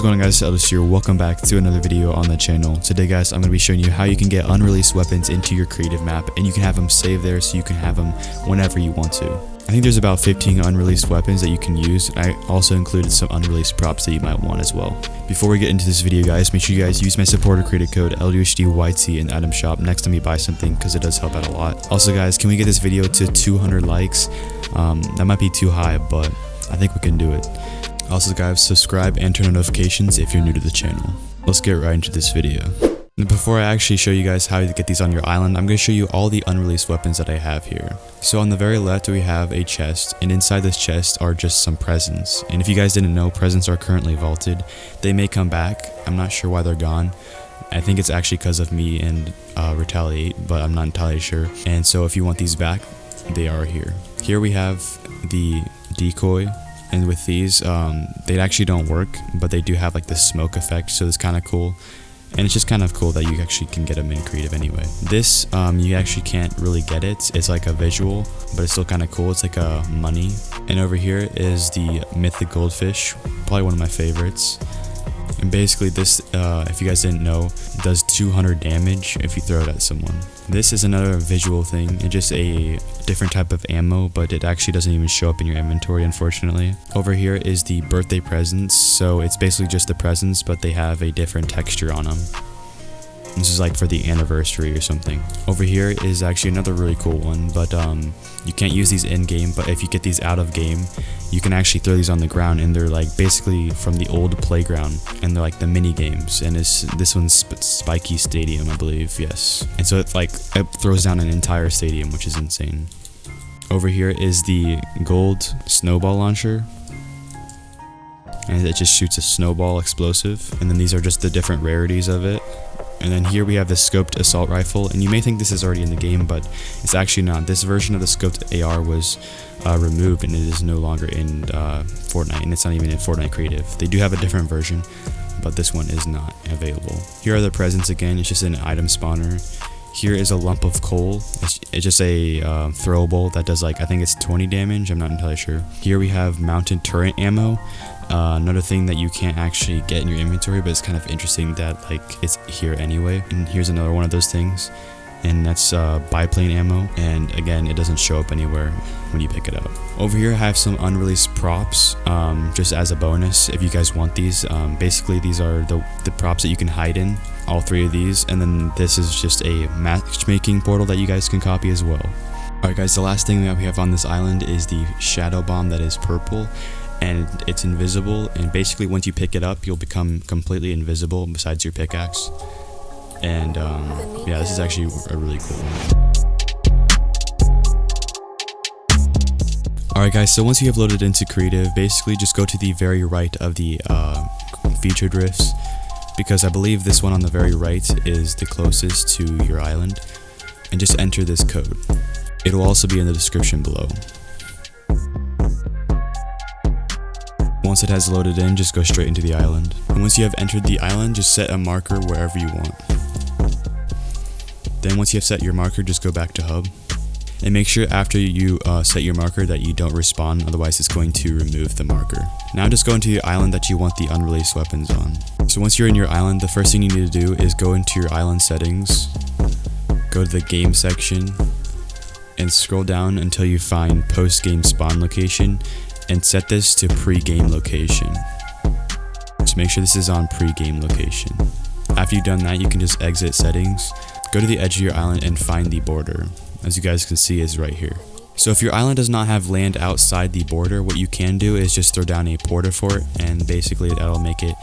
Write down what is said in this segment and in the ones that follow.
What's going on, guys? LDOHDYT here. Welcome back to another video on the channel. Today, guys, I'm going to be showing you how you can get unreleased weapons into your creative map, and you can have them saved there so you can have them whenever you want to. I think there's about 15 unreleased weapons that you can use, and I also included some unreleased props that you might want as well. Before we get into this video, guys, make sure you guys use my supporter creator code LDOHDYT in the item shop next time you buy something, because it does help out a lot. Also, guys, can we get this video to 200 likes? That might be too high, but I think we can do it. Also, guys, subscribe and turn on notifications if you're new to the channel. Let's get right into this video. And before I actually show you guys how to get these on your island, I'm going to show you all the unreleased weapons that I have here. So on the very left, we have a chest, and inside this chest are just some presents. And if you guys didn't know, presents are currently vaulted. They may come back. I'm not sure why they're gone. I think it's actually because of me and Retaliate, but I'm not entirely sure. And so if you want these back, they are here. Here we have the decoy. And with these, they actually don't work, but they do have like this smoke effect, so it's kind of cool. And it's just kind of cool that you actually can get them in creative anyway. This, you actually can't really get it. It's like a visual, but it's still kind of cool. It's like a money. And over here is the mythic goldfish, probably one of my favorites. And basically this, if you guys didn't know, does 200 damage if you throw it at someone. This is another visual thing. It's just a different type of ammo, but it actually doesn't even show up in your inventory, unfortunately. Over here is the birthday presents. So it's basically just the presents, but they have a different texture on them. This is like for the anniversary or something. Over here is actually another really cool one, but you can't use these in game, but if you get these out of game, you can actually throw these on the ground, and they're like basically from the old playground, and they're like the mini games. And this one's Spiky Stadium, I believe. Yes. And so it throws down an entire stadium, which is insane. Over here is the gold snowball launcher, and it just shoots a snowball explosive. And then these are just the different rarities of it. And then here we have the scoped assault rifle, and you may think this is already in the game, but it's actually not. This version of the scoped AR was removed, and it is no longer in Fortnite, and it's not even in Fortnite Creative. They do have a different version, but this one is not available. Here are the presents again. It's just an item spawner. Here is a lump of coal. It's just a throwable that does I think it's 20 damage. I'm not entirely sure. Here we have mounted turret ammo. Another thing that you can't actually get in your inventory, but it's kind of interesting that it's here anyway. And here's another one of those things, and that's biplane ammo, and again, it doesn't show up anywhere when you pick it up. Over here I have some unreleased props, just as a bonus if you guys want these. Basically these are the props that you can hide in, all three of these, and then this is just a matchmaking portal that you guys can copy as well. Alright guys, the last thing that we have on this island is the shadow bomb that is purple, and it's invisible, and basically once you pick it up, you'll become completely invisible besides your pickaxe. And yeah, this is actually a really cool one. Alright guys, so once you have loaded into creative, basically just go to the very right of the featured rifts, because I believe this one on the very right is the closest to your island, and just enter this code. It will also be in the description below. Once it has loaded in, just go straight into the island. And once you have entered the island, just set a marker wherever you want. Then once you have set your marker, just go back to hub. And make sure after you set your marker that you don't respawn, otherwise it's going to remove the marker. Now just go into the island that you want the unreleased weapons on. So once you're in your island, the first thing you need to do is go into your island settings, go to the game section, and scroll down until you find post-game spawn location, and set this to pre-game location. So make sure this is on pre-game location. After you've done that, you can just exit settings, go to the edge of your island, and find the border. As you guys can see, is right here. So if your island does not have land outside the border, what you can do is just throw down a porta fort, and basically that'll make it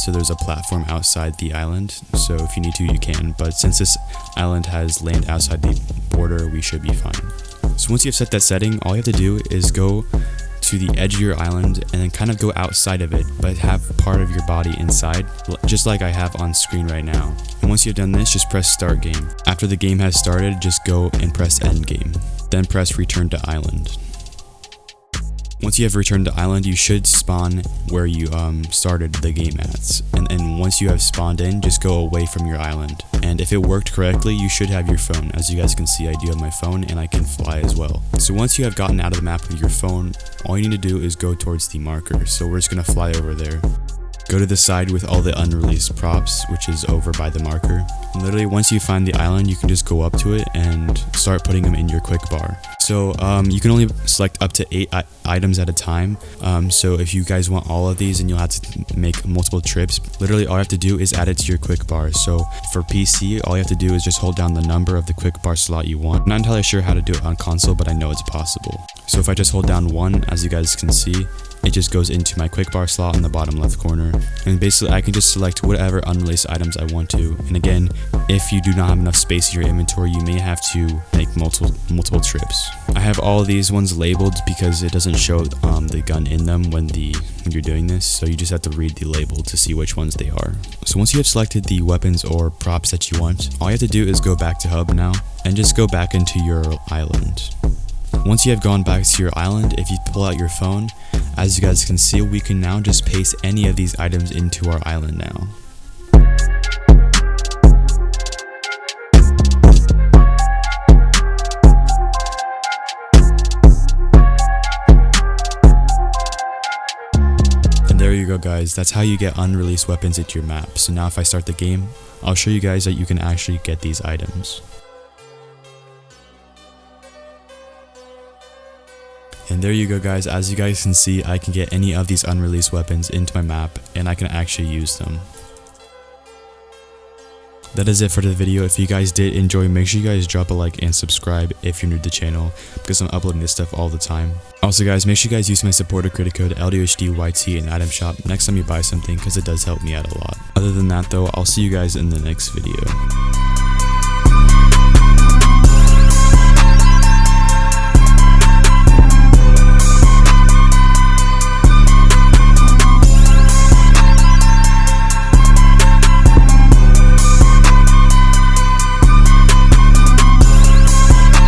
so there's a platform outside the island. So if you need to, you can, but since this island has land outside the border, we should be fine. So once you've set that setting, all you have to do is go to the edge of your island and then kind of go outside of it, but have part of your body inside, just like I have on screen right now. And once you've done this, just press start game. After the game has started, just go and press end game. Then press return to island. Once you have returned to island, you should spawn where you started the game at. And once you have spawned in, just go away from your island. And if it worked correctly, you should have your phone. As you guys can see, I do have my phone, and I can fly as well. So once you have gotten out of the map with your phone, all you need to do is go towards the marker. So we're just going to fly over there. Go to the side with all the unreleased props, which is over by the marker. And literally once you find the island, you can just go up to it and start putting them in your quick bar. So you can only select up to 8 items at a time. So if you guys want all of these and you'll have to make multiple trips, literally all you have to do is add it to your quick bar. So for PC, all you have to do is just hold down the number of the quick bar slot you want. I'm not entirely sure how to do it on console, but I know it's possible. So if I just hold down 1, as you guys can see, it just goes into my quick bar slot in the bottom left corner, and basically I can just select whatever unreleased items I want to. And again, if you do not have enough space in your inventory, you may have to make multiple trips. I have all of these ones labeled because it doesn't show the gun in them when you're doing this, so you just have to read the label to see which ones they are. So once you have selected the weapons or props that you want, all you have to do is go back to hub now and just go back into your island. Once you have gone back to your island, if you pull out your phone, as you guys can see, we can now just paste any of these items into our island now. And there you go guys, that's how you get unreleased weapons into your map. So now if I start the game, I'll show you guys that you can actually get these items. And there you go guys, as you guys can see, I can get any of these unreleased weapons into my map and I can actually use them. That is it for the video. If you guys did enjoy, make sure you guys drop a like and subscribe if you're new to the channel, because I'm uploading this stuff all the time. Also guys, make sure you guys use my supporter credit code LDOHDYT in item shop next time you buy something, because it does help me out a lot. Other than that though, I'll see you guys in the next video.